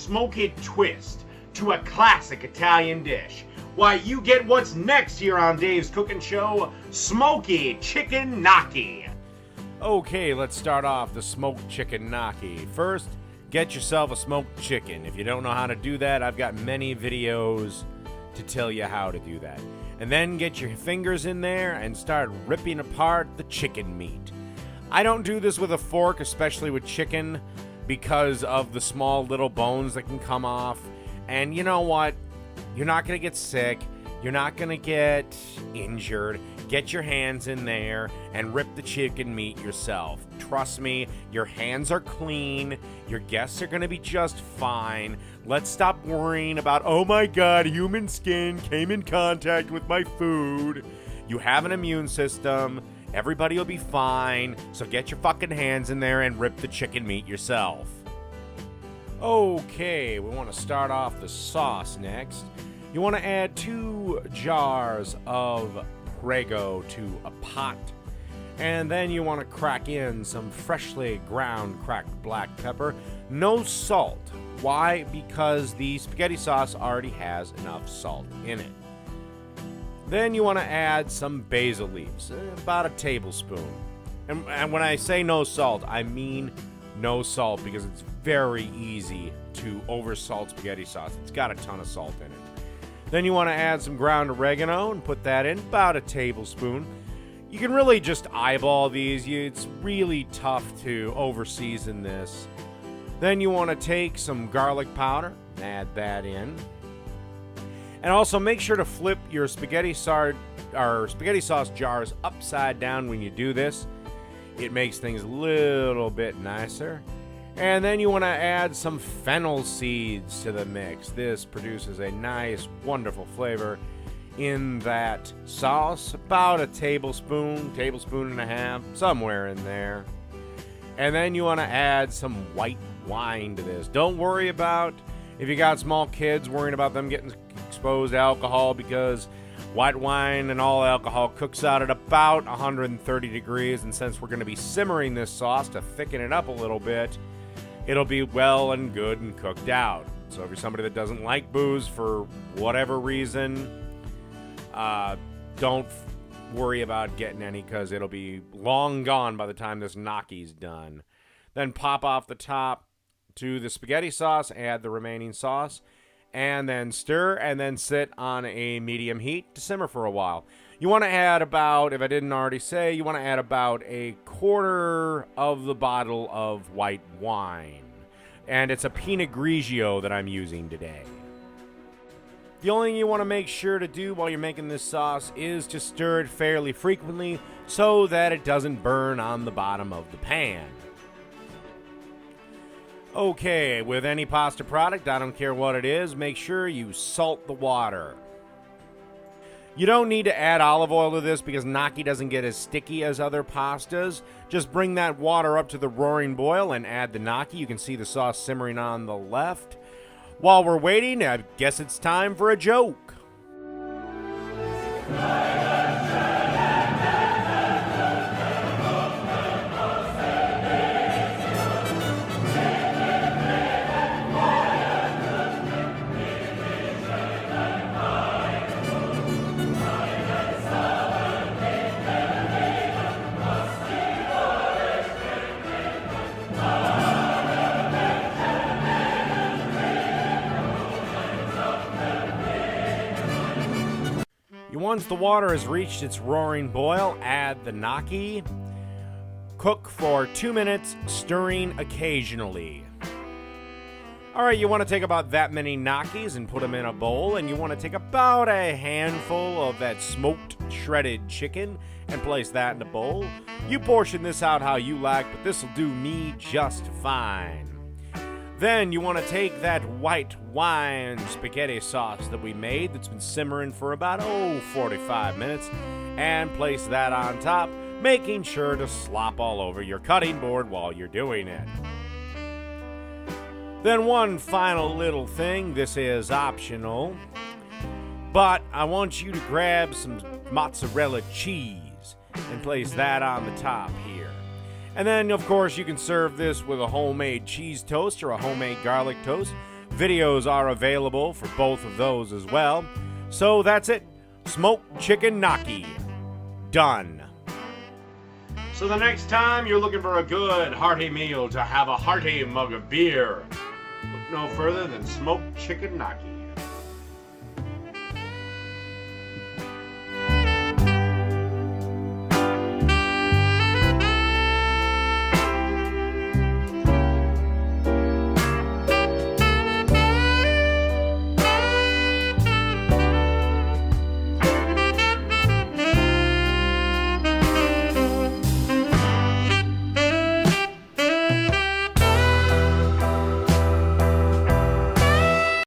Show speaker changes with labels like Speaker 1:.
Speaker 1: smoky twist to a classic Italian dish. Why, you get what's next here on Dave's Cooking Show, Smoky Chicken Gnocchi.
Speaker 2: Okay, let's start off the smoked chicken gnocchi. First, get yourself a smoked chicken. If you don't know how to do that, I've got many videos to tell you how to do that. And then get your fingers in there and start ripping apart the chicken meat. I don't do this with a fork, especially with chicken, because of the small little bones that can come off. And you know what? You're not going to get sick. You're not going to get injured. Get your hands in there and rip the chicken meat yourself. Trust me, your hands are clean. Your guests are going to be just fine. Let's stop worrying about, oh my God, human skin came in contact with my food. You have an immune system. Everybody will be fine. So get your fucking hands in there and rip the chicken meat yourself. Okay, we want to start off the sauce next. You want to add 2 jars of Prego to a pot. And then you want to crack in some freshly ground cracked black pepper. No salt. Why? Because the spaghetti sauce already has enough salt in it. Then you want to add some basil leaves, about a tablespoon. And when I say no salt, I mean no salt, because it's very easy to oversalt spaghetti sauce. It's got a ton of salt in it. Then you want to add some ground oregano and put that in, about a tablespoon. You can really just eyeball these. It's really tough to over-season this. Then you want to take some garlic powder, add that in. And also make sure to flip your spaghetti sauce jars upside down when you do this. It makes things a little bit nicer. And then you want to add some fennel seeds to the mix. This produces a nice, wonderful flavor in that sauce. About a tablespoon and a half, somewhere in there. And then you want to add some white wine to this. Don't worry about, if you got small kids, worrying about them getting exposed to alcohol, because white wine and all alcohol cooks out at about 130 degrees. And since we're going to be simmering this sauce to thicken it up a little bit, it'll be well and good and cooked out. So if you're somebody that doesn't like booze for whatever reason, don't worry about getting any, because it'll be long gone by the time this gnocchi's done. Then pop off the top to the spaghetti sauce, add the remaining sauce, and then stir, and then sit on a medium heat to simmer for a while. You want to add about, if I didn't already say, you want to add about a quarter of the bottle of white wine. And it's a Pinot Grigio that I'm using today. The only thing you want to make sure to do while you're making this sauce is to stir it fairly frequently so that it doesn't burn on the bottom of the pan. Okay, with any pasta product, I don't care what it is, make sure you salt the water. You don't need to add olive oil to this because gnocchi doesn't get as sticky as other pastas. Just bring that water up to the roaring boil and add the gnocchi. You can see the sauce simmering on the left. While we're waiting, I guess it's time for a joke. Once the water has reached its roaring boil, add the gnocchi. Cook for 2 minutes, stirring occasionally. Alright, you want to take about that many gnocchis and put them in a bowl, and you want to take about a handful of that smoked shredded chicken and place that in a bowl. You portion this out how you like, but this will do me just fine. Then you want to take that white wine spaghetti sauce that we made that's been simmering for about 45 minutes and place that on top, making sure to slop all over your cutting board while you're doing it. Then one final little thing, this is optional, but I want you to grab some mozzarella cheese and place that on the top here. And then, of course, you can serve this with a homemade cheese toast or a homemade garlic toast. videos are available for both of those as well. So that's it. Smoked chicken gnocchi. Done.
Speaker 1: So the next time you're looking for a good, hearty meal to have a hearty mug of beer, look no further than smoked chicken gnocchi.